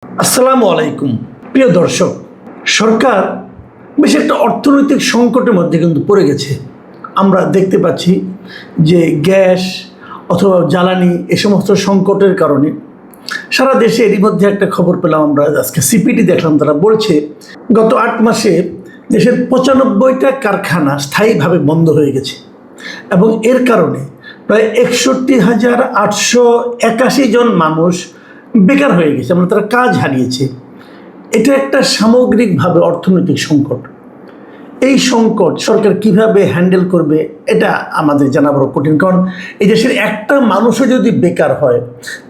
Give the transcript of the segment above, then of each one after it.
আসসালামু আলাইকুম। প্রিয় দর্শক, সরকার বেশ একটা অর্থনৈতিক সংকটের মধ্যে কিন্তু পড়ে গেছে। আমরা দেখতে পাচ্ছি যে গ্যাস অথবা জ্বালানি এ সমস্ত সংকটের কারণে সারা দেশে এরই মধ্যে একটা খবর পেলাম, আমরা আজকে সিপিটি দেখলাম, তারা বলছে গত 8 মাসে দেশের 95টা কারখানা স্থায়ীভাবে বন্ধ হয়ে গেছে এবং এর কারণে প্রায় 61,881 জন মানুষ বেকার হয়ে গেছে, মানে তারা কাজ হারিয়েছে। এটা একটা সামগ্রিকভাবে অর্থনৈতিক সংকট। এই সংকট সরকার কিভাবে হ্যান্ডেল করবে এটা আমাদের জানা বড় কঠিন, কারণ এই দেশের একটা মানুষও যদি বেকার হয়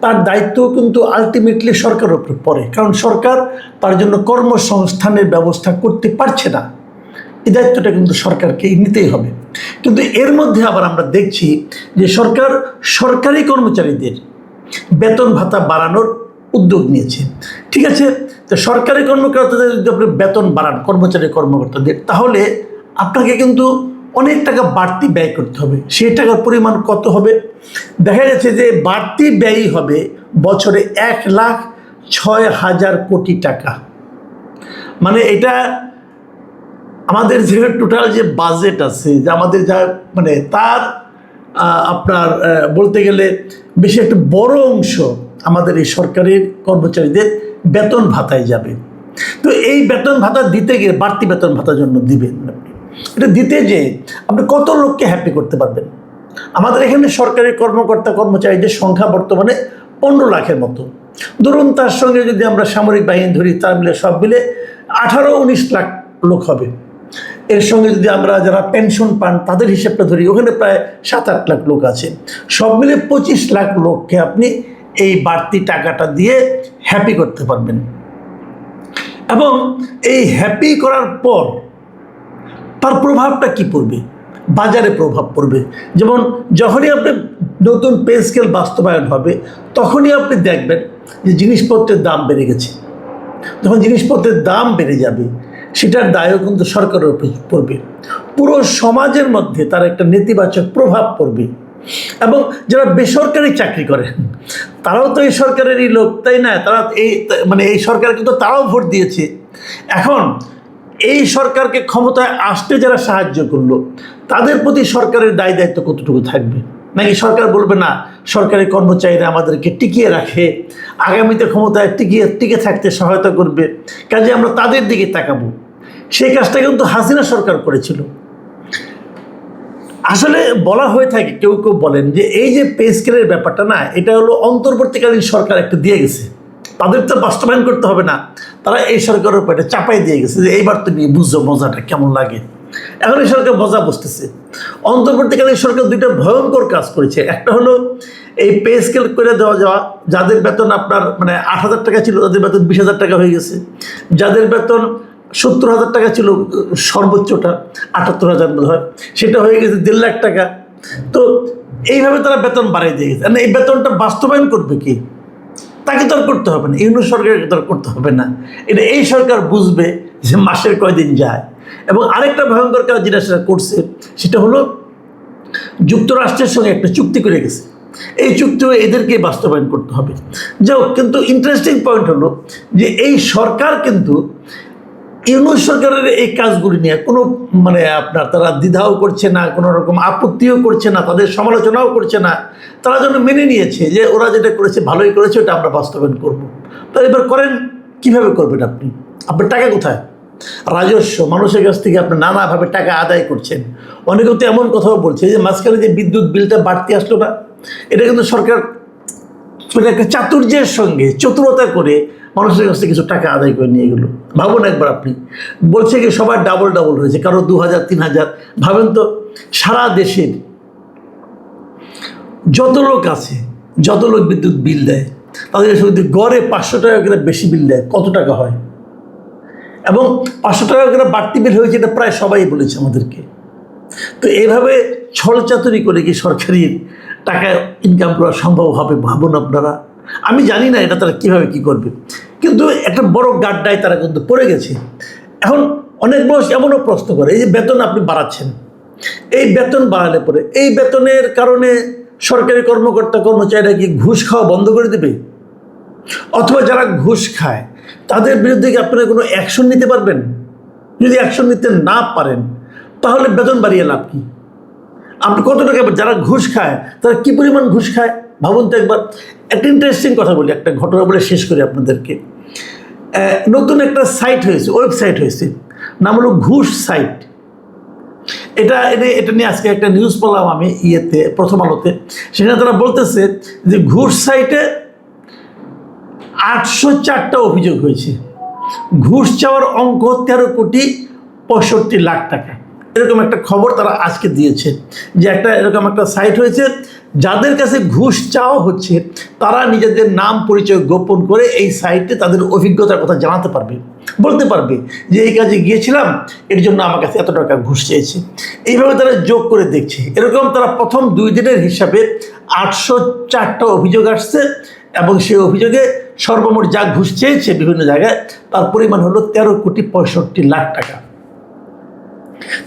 তার দায়িত্ব কিন্তু আলটিমেটলি সরকারের উপর পড়ে, কারণ সরকার তার জন্য কর্মসংস্থানের ব্যবস্থা করতে পারছে না। এই দায়িত্বটা কিন্তু সরকারকে নিতেই হবে। কিন্তু এর মধ্যে আবার আমরা দেখছি যে সরকার সরকারি কর্মচারীদের বেতন ভাতা বাড়ানোর উদ্যোগ নিয়েছে। ঠিক আছে, তো সরকারি কর্মকর্তাদের যদি আপনি বেতন বাড়ান, কর্মচারী কর্মকর্তাদের, তাহলে আপনাকে কিন্তু অনেক টাকা বাড়তি ব্যয় করতে হবে। সেই টাকার পরিমাণ কত হবে? দেখা গেছে যে বাড়তি ব্যয়ই হবে বছরে 1,06,000 কোটি টাকা। মানে এটা আমাদের যে টোটাল যে বাজেট আছে, যে আমাদের যা মানে তার আপনার বলতে গেলে বেশি একটা বড় অংশ আমাদের এই সরকারি কর্মচারীদের বেতন ভাতায় যাবে। তো এই বেতন ভাতা দিতে গিয়ে বাড়তি বেতন ভাতার জন্য দিবেন আপনি, এটা দিতে যে আপনি কত লোককে হ্যাপি করতে পারবেন? আমাদের এখানে সরকারি কর্মকর্তা কর্মচারীদের সংখ্যা বর্তমানে 15 লাখের মতো। ধরুন তার সঙ্গে যদি আমরা সামরিক বাহিনী ধরি, তার মিলে সব মিলে 18-19 লাখ লোক হবে। এর সঙ্গে যদি আমরা যারা পেনশন পান তাদের হিসেবটা ধরি, ওখানে প্রায় 7-8 লাখ লোক আছে। সব মিলে 25 লাখ লোককে আপনি এই বাড়তি টাকাটা দিয়ে হ্যাপি করতে পারবেন। এবং এই হ্যাপি করার পর তার প্রভাবটা কি পড়বে? বাজারে প্রভাব পড়বে। যেমন যখনই আপনি নতুন পে স্কেল বাস্তবায়ন হবে, তখনই আপনি দেখবেন যে জিনিসপত্রের দাম বেড়ে গেছে। যখন জিনিসপত্রের দাম বেড়ে যাবে, সেটার দায়ও কিন্তু সরকারের উপর পড়বে। পুরো সমাজের মধ্যে তার একটা নেতিবাচক প্রভাব পড়বে। এবং যারা বেসরকারি চাকরি করেন তারাও তো এই সরকারেরই লোক, তাই না? তারা এই সরকার কিন্তু তারাও ভোট দিয়েছে। এখন এই সরকারকে ক্ষমতায় আসতে যারা সাহায্য করলো, তাদের প্রতি সরকারের দায় দায়িত্ব কতটুকু থাকবে? নাকি সরকার বলবে না, সরকারি কর্মচারীরা আমাদেরকে টিকিয়ে রাখে, আগামীতে ক্ষমতায় টিকে থাকতে সহায়তা করবে, কাজে আমরা তাদের দিকে তাকাবো। সেই কাজটা কিন্তু হাসিনা সরকার করেছিল। আসলে বলা হয়ে থাকে, কেউ কেউ বলেন যে এই যে পে স্কেলের ব্যাপারটা না, এটা হলো অন্তর্বর্তীকালীন সরকার একটা দিয়ে গেছে, তাদের তো বাস্তবায়ন করতে হবে না, তারা এই সরকারের উপর এটা চাপাই দিয়ে গেছে যে এইবার তুমি বুঝছো মজাটা কেমন লাগে। এখন এই সরকার মজা বুঝতেছে। অন্তর্বর্তীকালীন সরকার দুইটা ভয়ঙ্কর কাজ করেছে। একটা হলো এই পে স্কেল করে দেওয়া যাওয়া, যাদের বেতন আপনার 8,000 টাকা ছিল তাদের বেতন 20,000 টাকা হয়ে গেছে, যাদের বেতন 70,000 টাকা ছিল সর্বোচ্চটা, 78,000 বোধ হয়, সেটা হয়ে গেছে 1.5 লাখ টাকা। তো এইভাবে তারা বেতন বাড়িয়ে দিয়ে গেছে। এই বেতনটা বাস্তবায়ন করবে কি? তাকে তো আর করতে হবে না, ইউনিট সরকারকে তো আর করতে হবে না। এটা এই সরকার বুঝবে যে মাসের কয়দিন যায়। এবং আরেকটা ভয়ঙ্কর কাজ যেটা সেটা করছে, সেটা হলো যুক্তরাষ্ট্রের সঙ্গে একটা চুক্তি করে গেছে। এই চুক্তিও এদেরকে বাস্তবায়ন করতে হবে। যাও, কিন্তু ইন্টারেস্টিং পয়েন্ট হলো যে এই সরকার কিন্তু ইউনিট সরকারের এই কাজগুলি নিয়ে কোনো আপনার তারা দ্বিধাও করছে না, কোনো রকম আপত্তিও করছে না, তাদের সমালোচনাও করছে না। তারা যেন মেনে নিয়েছে যে ওরা যেটা করেছে ভালোই করেছে, ওটা আমরা বাস্তবায়ন করব। তো এবার করেন, কীভাবে করবেন আপনি? আপনার টাকা কোথায়? রাজস্ব, মানুষের কাছ থেকে আপনি নানাভাবে টাকা আদায় করছেন। অনেকেও তো এমন কথাও বলছে যে মাঝখানে যে বিদ্যুৎ বিলটা বাড়তি আসলো না, এটা কিন্তু সরকার একটা চাতুর্যের সঙ্গে চতুরতা করে মানুষের কাছ থেকে কিছু টাকা আদায় করে নিয়ে গেলো। ভাবুন একবার, আপনি বলছে কি সবার ডাবল হয়েছে, কারো 2,000 3,000। ভাবেন তো, সারা দেশের যত লোক আছে, যত লোক বিদ্যুৎ বিল দেয়, তাদের যদি গড়ে 500 টাকা করে বেশি বিল দেয়, কত টাকা হয়? এবং 500 টাকা করে বাড়তি বিল হয়েছে, এটা প্রায় সবাই বলেছে আমাদেরকে। তো এইভাবে ছলচাতুরি করে কি সরকারি টাকা ইনকাম করা সম্ভব হবে? ভাবুন আপনারা। আমি জানি না এটা তারা কীভাবে কী করবে, কিন্তু একটা বড় গাড্ডায় তারা কিন্তু পড়ে গেছে। এখন অনেক মানুষ এমনও প্রশ্ন করে, এই যে বেতন আপনি বাড়াচ্ছেন, এই বেতন বাড়ালে পরে এই বেতনের কারণে সরকারি কর্মকর্তা কর্মচারীরা কি ঘুষ খাওয়া বন্ধ করে দেবে? অথবা যারা ঘুষ খায় তাদের বিরুদ্ধে কি আপনারা কোনো অ্যাকশন নিতে পারবেন? যদি অ্যাকশন নিতে না পারেন তাহলে বেতন বাড়িয়ে লাভ কি? আপনি কত টাকা, যারা ঘুষ খায় তারা কি পরিমাণ ঘুষ খায় ভাবুন তো একবার। একটা ইন্টারেস্টিং কথা বলি, একটা ঘটনা বলে শেষ করি আপনাদেরকে। নতুন একটা সাইট হয়েছে, ওয়েবসাইট হয়েছে, নাম হলো ঘুষ সাইট। এটা এটা নিয়ে আজকে একটা নিউজ পড়লাম আমি প্রথম আলোতে। সেখানে তারা বলতেছে যে ঘুষ সাইটে 804টা অভিযোগ হয়েছে, ঘুষ চাওয়ার অঙ্ক 13,65,00,000 টাকা। এরকম একটা খবর তারা আজকে দিয়েছে যে এরকম একটা সাইট হয়েছে, যাদের কাছে ঘুষ চাওয়া হচ্ছে তারা নিজেদের নাম পরিচয় গোপন করে এই সাইটে তাদের অভিজ্ঞতার কথা জানাতে পারবে, বলতে পারবে যে এই কাজে গিয়েছিলাম, এর জন্য আমার কাছে এত টাকা ঘুষ চেয়েছে। এইভাবে তারা যোগ করে দেখছে। এরকম তারা প্রথম 2 দিনের হিসাবে 804টা অভিযোগ আসছে, এবং সেই অভিযোগে সর্বমোট যা ঘুষ চেয়েছে বিভিন্ন জায়গায় তার পরিমাণ হলো 13,65,00,000 টাকা।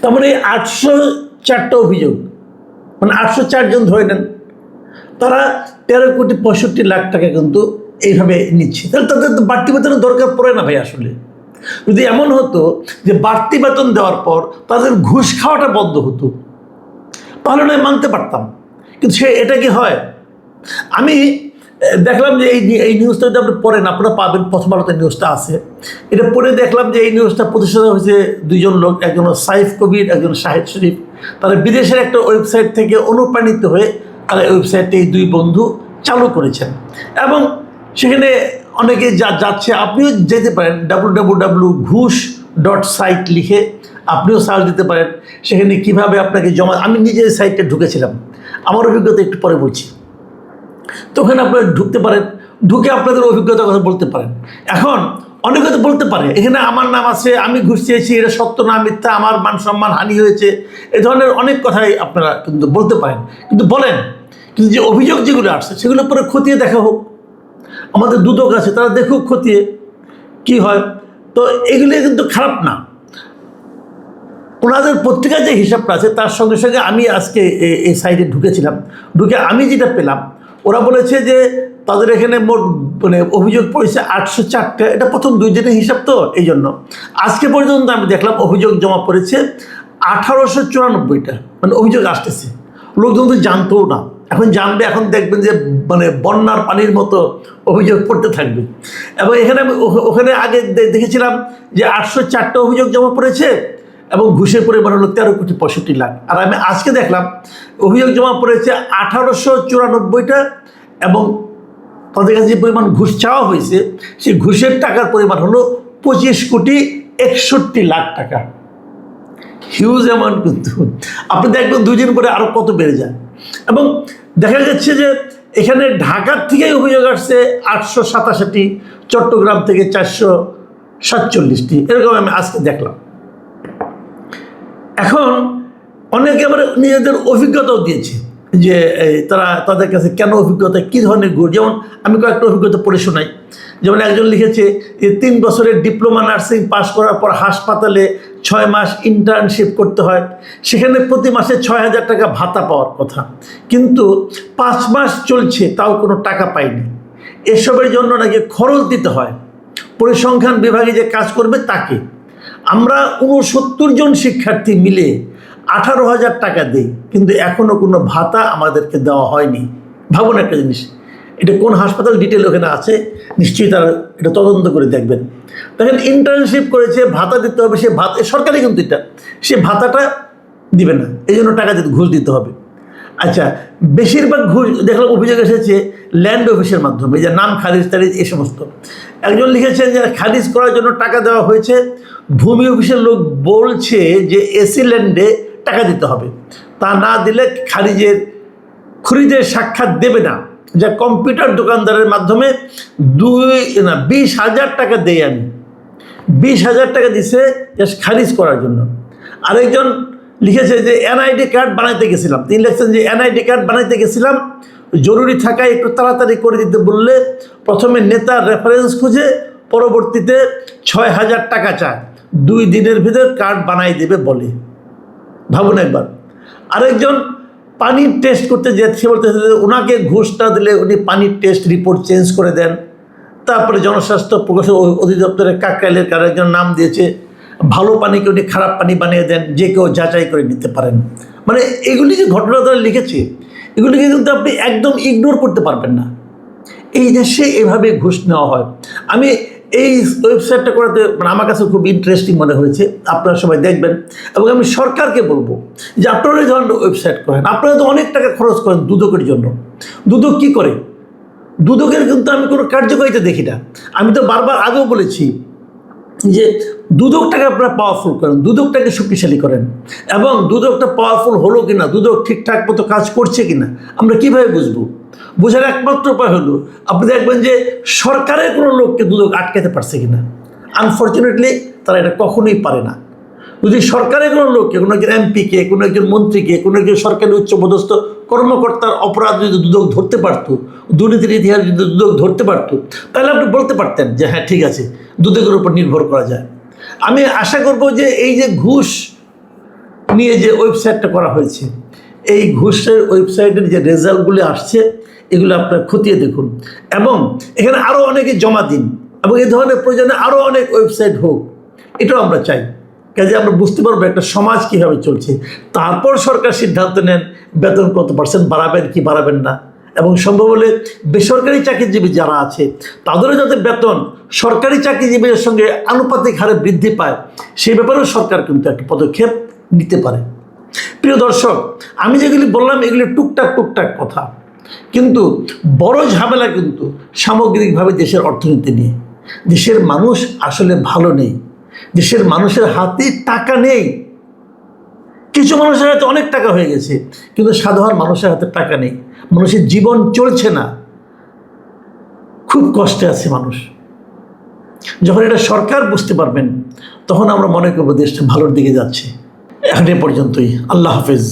তার মানে 804টা অভিযোগ, মানে 804 জন ধরে নেন, তারা 13,65,00,000 টাকা কিন্তু এইভাবে নিচ্ছে। তাহলে তাদের তো বাড়তি বেতনের দরকার পড়ে না ভাই। আসলে যদি এমন হতো যে বাড়তি বেতন দেওয়ার পর তাদের ঘুষ খাওয়াটা বন্ধ হতো তাহলে নয় মানতে পারতাম, কিন্তু এটা কি হয়? আমি দেখলাম যে এই নিউজটা যদি আপনি পড়েন, আপনারা পাবেন, প্রথম আলোতে নিউজটা আছে। এটা পড়ে দেখলাম যে এই নিউজটা প্রতিষ্ঠা হয়েছে 2 জন লোক, একজন সাইফ কবির, একজন শাহিদ শরীফ। তারা বিদেশের একটা ওয়েবসাইট থেকে অনুপ্রাণিত হয়ে তারা ওয়েবসাইটে এই 2 বন্ধু চালু করেছেন, এবং সেখানে অনেকে যাচ্ছে। আপনিও যেতে পারেন, www.ঘুষ.site লিখে আপনিও সার্চ দিতে পারেন। সেখানে কিভাবে আপনাকে জমা, আমি নিজে সাইটে ঢুকেছিলাম, আমার অভিজ্ঞতা একটু পরে বলছি। তো ওখানে আপনারা ঢুকতে পারেন, ঢুকে আপনাদের অভিজ্ঞতার কথা বলতে পারেন। এখন অনেকে তো বলতে পারে এখানে আমার নাম আছে, আমি ঘুষ চেয়েছি, এটা সত্য না মিথ্যা, আমার মান সম্মান হানি হয়েছে, এ ধরনের অনেক কথাই আপনারা কিন্তু বলতে পারেন। কিন্তু বলেন, কিন্তু যে অভিযোগ যেগুলো আসছে সেগুলো পরে খতিয়ে দেখা হোক। আমাদের দুদক আছে, তারা দেখুক খতিয়ে কি হয়। তো এগুলি কিন্তু খারাপ না। ওনাদের পত্রিকার যে হিসাবটা আছে তার সঙ্গে সঙ্গে আমি আজকে এই সাইটে ঢুকেছিলাম, ঢুকে আমি যেটা পেলাম, ওরা বলেছে যে তাদের এখানে মোট মানে অভিযোগ পড়েছে 804টা। এটা প্রথম 2 দিনের হিসাব, তো এই জন্য আজকে পর্যন্ত আমি দেখলাম অভিযোগ জমা পড়েছে 1894টা। মানে অভিযোগ আসতেছে, লোকজন তো জানতোও না, এখন জানবে, এখন দেখবেন যে মানে বন্যার পানির মতো অভিযোগ পড়তে থাকবে। এবং এখানে আমি ওখানে আগে দেখেছিলাম যে 804টা অভিযোগ জমা পড়েছে এবং ঘুষের পরিমাণ হলো 13,65,00,000। আর আমি আজকে দেখলাম অভিযোগ জমা পড়েছে 1894টা, এবং তাদের কাছে যে পরিমাণ ঘুষ চাওয়া হয়েছে সেই ঘুষের টাকার পরিমাণ হলো 25,61,00,000 টাকা। হিউজ অ্যামাউন্ট কিন্তু। আপনি দেখবেন 2 দিন পরে আরও কত বেড়ে যায়। এবং দেখা যাচ্ছে যে এখানে ঢাকার থেকেই অভিযোগ আসছে 887টি, চট্টগ্রাম থেকে 447টি, এরকম আমি আজকে দেখলাম। এখন অনেকে আবার নিজেদের অভিজ্ঞতাও দিয়েছে যে তাদের কাছে কেন অভিজ্ঞতা, কী ধরনের ঘুষ। যেমন আমি কয়েকটা অভিজ্ঞতা পড়ে শোনাই। যেমন একজন লিখেছে যে 3 বছরের ডিপ্লোমা নার্সিং পাস করার পর হাসপাতালে 6 মাস ইন্টার্নশিপ করতে হয়, সেখানে প্রতি মাসে 6,000 টাকা ভাতা পাওয়ার কথা, কিন্তু 5 মাস চলছে তাও কোনো টাকা পায়নি। এসবের জন্য নাকি খরচ দিতে হয়, পরিসংখ্যান বিভাগে যে কাজ করবে তাকে। আমরা 69 জন শিক্ষার্থী মিলে 18,000 টাকা দিই, কিন্তু এখনও কোনো ভাতা আমাদেরকে দেওয়া হয়নি। ভাবুন একটা জিনিস, এটা কোন হাসপাতাল ডিটেল ওখানে আছে, নিশ্চয়ই তারা এটা তদন্ত করে দেখবেন। দেখেন ইন্টার্নশিপ করেছে, ভাতা দিতে হবে, সে ভাতা সরকারি কিন্তু এটা, সে ভাতাটা দিবে না, এই জন্য টাকা দিতে ঘুষ দিতে হবে। আচ্ছা, বেশিরভাগ ঘুষ দেখলাম অভিযোগ এসেছে ল্যান্ড অফিসের মাধ্যমে, যে নাম খারিজ টারিজ এই সমস্ত। একজন লিখেছেন যে খারিজ করার জন্য টাকা দেওয়া হয়েছে, ভূমি অফিসের লোক বলছে যে এসি ল্যান্ডে টাকা দিতে হবে, তা না দিলে খরিদের সাক্ষাৎ দেবে না। যা কম্পিউটার দোকানদারের মাধ্যমে 20,000 টাকা দেই আমি, 20,000 টাকা দিছে জাস্ট খারিজ করার জন্য। আরেকজন লিখেছে যে এনআইডি কার্ড বানাইতে গেছিলাম, তিনি লিখছেন যে এনআইডি কার্ড বানাইতে গেছিলাম, জরুরি থাকায় একটু তাড়াতাড়ি করে দিতে বললে প্রথমে নেতার রেফারেন্স খুঁজে পরবর্তীতে 6,000 টাকা চায়, 2 দিনের ভিতর কার্ড বানাই দেবে বলে। ভাবুন একবার। আরেকজন পানির টেস্ট করতে যাচ্ছে, বলতে ওনাকে ঘুষ না দিলে উনি পানির টেস্ট রিপোর্ট চেঞ্জ করে দেন, তারপরে জনস্বাস্থ্য প্রকৌশল অধিদপ্তরের কাকরাইলের কারো একজন নাম দিয়েছে, ভালো পানিকে উনি খারাপ পানি বানিয়ে দেন, যে কেউ যাচাই করে নিতে পারেন। মানে এগুলি যে ঘটনা তারা লিখেছে, এগুলিকে কিন্তু আপনি একদম ইগনোর করতে পারবেন না। এই দেশে এভাবে ঘুষ নেওয়া হয়। আমি এই ওয়েবসাইটটা করাতে মানে আমার কাছে খুব ইন্টারেস্টিং মনে হয়েছে, আপনারা সবাই দেখবেন। এবং আমি সরকারকে বলবো যে আপনারা এই ধরনের ওয়েবসাইট করেন, আপনারা তো অনেক টাকা খরচ করেন দুদকের জন্য। দুদক কী করে? দুদকের কিন্তু আমি কোনো কার্যকারিতা দেখি না। আমি তো বারবার আগেও বলেছি যে দুদকটাকে আপনারা পাওয়ারফুল করেন, দুদকটাকে শক্তিশালী করেন। এবং দুদকটা পাওয়ারফুল হলো কিনা, দুদক ঠিকঠাক মতো কাজ করছে কিনা আমরা কীভাবে বুঝবো? বোঝার একমাত্র উপায় হলো আপনি দেখবেন যে সরকারের কোনো লোককে দুদক আটকাতে পারছে কিনা। আনফর্চুনেটলি তারা এটা কখনোই পারে না। যদি সরকারের কোনো লোককে, কোনো একজন এমপিকে, কোনো একজন মন্ত্রীকে, কোনো একজন সরকারি উচ্চপদস্থ কর্মকর্তার অপরাধ যদি দুদক ধরতে পারতো, দুর্নীতির ইতিহাস যদি দুদক ধরতে পারতো, তাহলে আপনি বলতে পারতেন যে হ্যাঁ ঠিক আছে, দুদকের উপর নির্ভর করা যায়। আমি আশা করব যে এই যে ঘুষ নিয়ে যে ওয়েবসাইটটা করা হয়েছে, এই ঘুষের ওয়েবসাইটের যে রেজাল্টগুলি আসছে এগুলো আপনারা খতিয়ে দেখুন, এবং এখানে আরও অনেকে জমা দিন, এবং এই ধরনের প্রয়োজনে আরও অনেক ওয়েবসাইট হোক, এটাও আমরা চাই। কাজে আমরা বুঝতে পারবো একটা সমাজ কীভাবে চলছে। তারপর সরকার সিদ্ধান্ত নেন বেতন কত % বাড়াবেন কি বাড়াবেন না, এবং সম্ভব হলে বেসরকারি চাকরিজীবী যারা আছে তাদেরও যাতে বেতন সরকারি চাকরিজীবীদের সঙ্গে আনুপাতিক হারে বৃদ্ধি পায়, সেই ব্যাপারেও সরকার কিন্তু একটা পদক্ষেপ নিতে পারে। প্রিয় দর্শক, আমি যেগুলি বললাম এগুলি টুকটাক কথা, কিন্তু বড় ঝামেলা কিন্তু সামগ্রিকভাবে দেশের অর্থনীতি নিয়ে। দেশের মানুষ আসলে ভালো নেই, দেশের মানুষের হাতে টাকা নেই। কিছু মানুষের হাতে অনেক টাকা হয়ে গেছে, কিন্তু সাধারণ মানুষের হাতে টাকা নেই। মানুষের জীবন চলছে না, খুব কষ্টে আছে মানুষ। যখন এটা সরকার বুঝতে পারবেন, তখন আমরা মনে করবো দেশটা ভালোর দিকে যাচ্ছে। এখন এ পর্যন্তই। আল্লাহ হাফেজ।